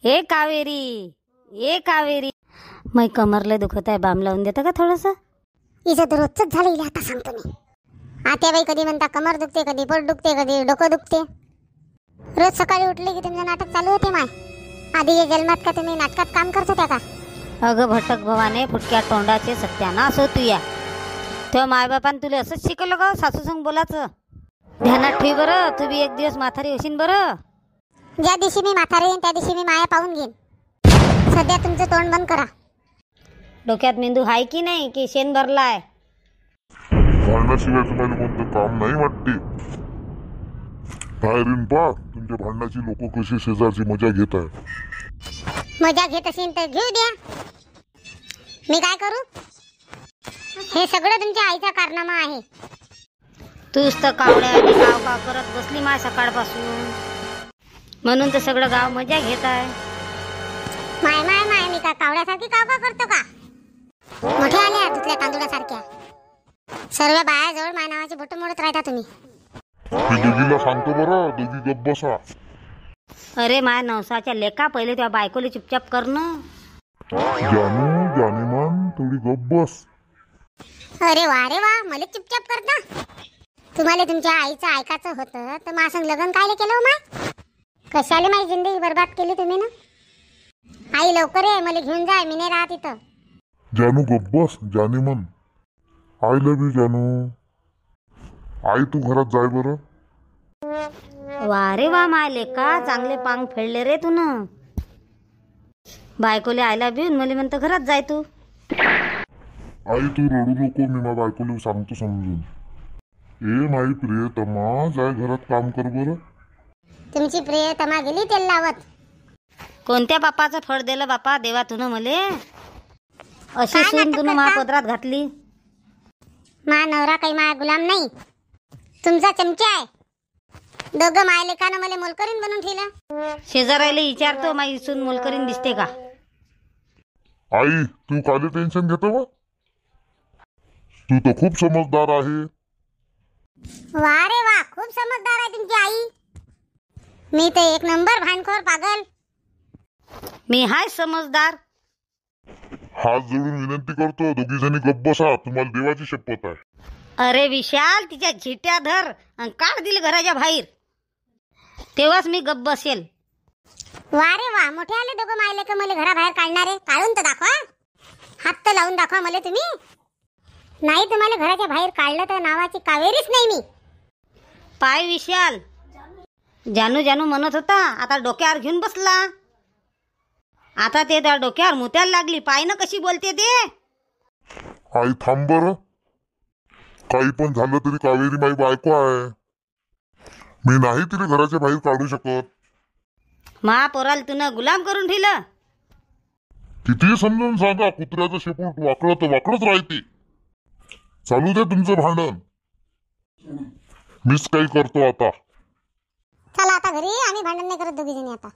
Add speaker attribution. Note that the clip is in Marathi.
Speaker 1: ए कावेरी, ए कावेरी, मै कमरला दुखत आहे, बाम लावून देता का थोडंसं?
Speaker 2: इथं तर रोजच झालं इले, आता सांगतो मी. आत्याबाई कधी म्हणता कमर दुखते, कधी पोट दुखते, कधी डोकं दुखते. रोज सकाळी उठले की तुमचं नाटक चालू होते. माय आधीच्या जन्मात का तुम्ही नाटकात काम करत होत्या का?
Speaker 1: अगं भटक भवाने, फुटक्या तोंडाचे सत्यानाश हो तुया. तेव्हा मायबापान तुला असंच शिकवलं का सासू संग बोलायचं? ध्यानात ठेव बरं, तू बी एक दिवस म्हातारी होशील बरं.
Speaker 2: ज्या दिवशी मी म्हातारी येईन त्या दिवशी मी माया पाहून घेईन. सध्या तुमचं तोंड बंद करा.
Speaker 1: डोक्यात मेंदू हाय की नाही की शेण भरलाय?
Speaker 3: भांडणाशिवाय तुम्हाला कोणतं काम नाही वाटते? बाहेरून पहा तुमच्या भांडणाची लोक कशी शेजारची मजा घेत आहे.
Speaker 2: मजा घेत असेल तर घेऊ द्या, मी काय करू? हे सगळं तुमच्या आईचा कारनामा आहे.
Speaker 1: तूच तर कावड्या आणि काव काव करत बसली माय सकाळपासून, म्हणून तर सगळं गाव मजा घेत आहे.
Speaker 2: माय माय माय, मी का कावड्यासारखी काव का करतो का? मोठ्या आल्या तुझल्या तांदुळासारख्या सर्व बायाजवळ माय नावाची बोट मोडत राहता तुम्ही.
Speaker 3: मी दोघीला सांगतो बरं, दोघी गप्प बसा.
Speaker 1: अरे माय नवसाच्या लेका, पहिले त्या बायकोला चुपचाप करणं.
Speaker 3: जानू जानेमान थोडी गप्प बस.
Speaker 2: अरे वा रे वा, मला चुपचाप करता. तुम्हाला तुमच्या आईचं ऐकायचं होतं तर मा संग लग्न कायले केलं माय? कशाला माझी जिंदगी बर्बाद केली तुम्ही ना? आई लवकर ये, मला घेऊन जाय, मी नाही राहत इथं.
Speaker 3: जानू गप्प बस. जानेमान आय लव्ह यू जानू. आई तू घरात जाय बरं.
Speaker 1: वा रे वा माय लेका, चांगले पांग फेडले रे तू न. बायकोले आयला भिऊन मला म्हणतं घरात जाय तू.
Speaker 3: आई तू रडू नको, मी माझ्या बायकोला सांगतो समजून. ए माई प्रियतमा, जाय घरात काम कर बरं.
Speaker 2: तुमची प्रियतमा गेली तेल लावत.
Speaker 1: कोणत्या बापाचं फळ दिलं बापा देवा तुनं मले? अशी सून तुनं महापदरात घातली.
Speaker 2: मा नवरा काही माया गुलाम नाही, तुमचा चमचा आहे. दोघं माय लेकानं मला मोलकरीन बनवून ठेवलं.
Speaker 1: शेजारायला विचारतो माई सून मोलकरीन दिसते का?
Speaker 3: आई तू काले टेन्शन घेतो बा? तू तर खूप समजदार आहे.
Speaker 2: वा रे वा, खूप समजदार आहे तुमची आई. मी तर एक नंबर भांडखोर पागल.
Speaker 1: मी हाय समजदार.
Speaker 3: हात जोडून विनंती करतो, दोघी जणी गप्प बसा, तुम्हाला देवाची शपथ आहे.
Speaker 1: अरे विशाल, तिच्या झिट्या धर आणि काढ दिल घराच्या बाहेर, तेव्हाच मी गप्प बसेल.
Speaker 2: वा रे वा, मोठे आले दोघं मायले का मला घराबाहेर काढणारे. काढून तर दाखवा, हात तर लावून दाखवा मला तुम्ही. नाही तुम्हाला घराच्या बाहेर काढलं तर नावाची कावेरीच नाही मी.
Speaker 1: पाय विशाल, जानू जानू म्हणत होता, आता डोक्यावर घेऊन बसला. आता ते त्या डोक्यावर मुत्याला लागली. पाय ना कशी बोलते ते.
Speaker 3: आई थांब बरं. काही पण झालं तरी कावेरी माई बायको आहे. मी नाही तिला घराच्या बाहेर काढू शकत.
Speaker 1: महापोराल तुनं गुलाम करून ठेवलं.
Speaker 3: किती समजून सांगा, कुत्र्याचं शेपूट वाकडं तर वाकडंच राहते. चालू दे तुमचं भांडण, मीच काही करतो आता.
Speaker 2: चला आता घरी, आम्ही भांडण नाही करत दोघी जणी आता.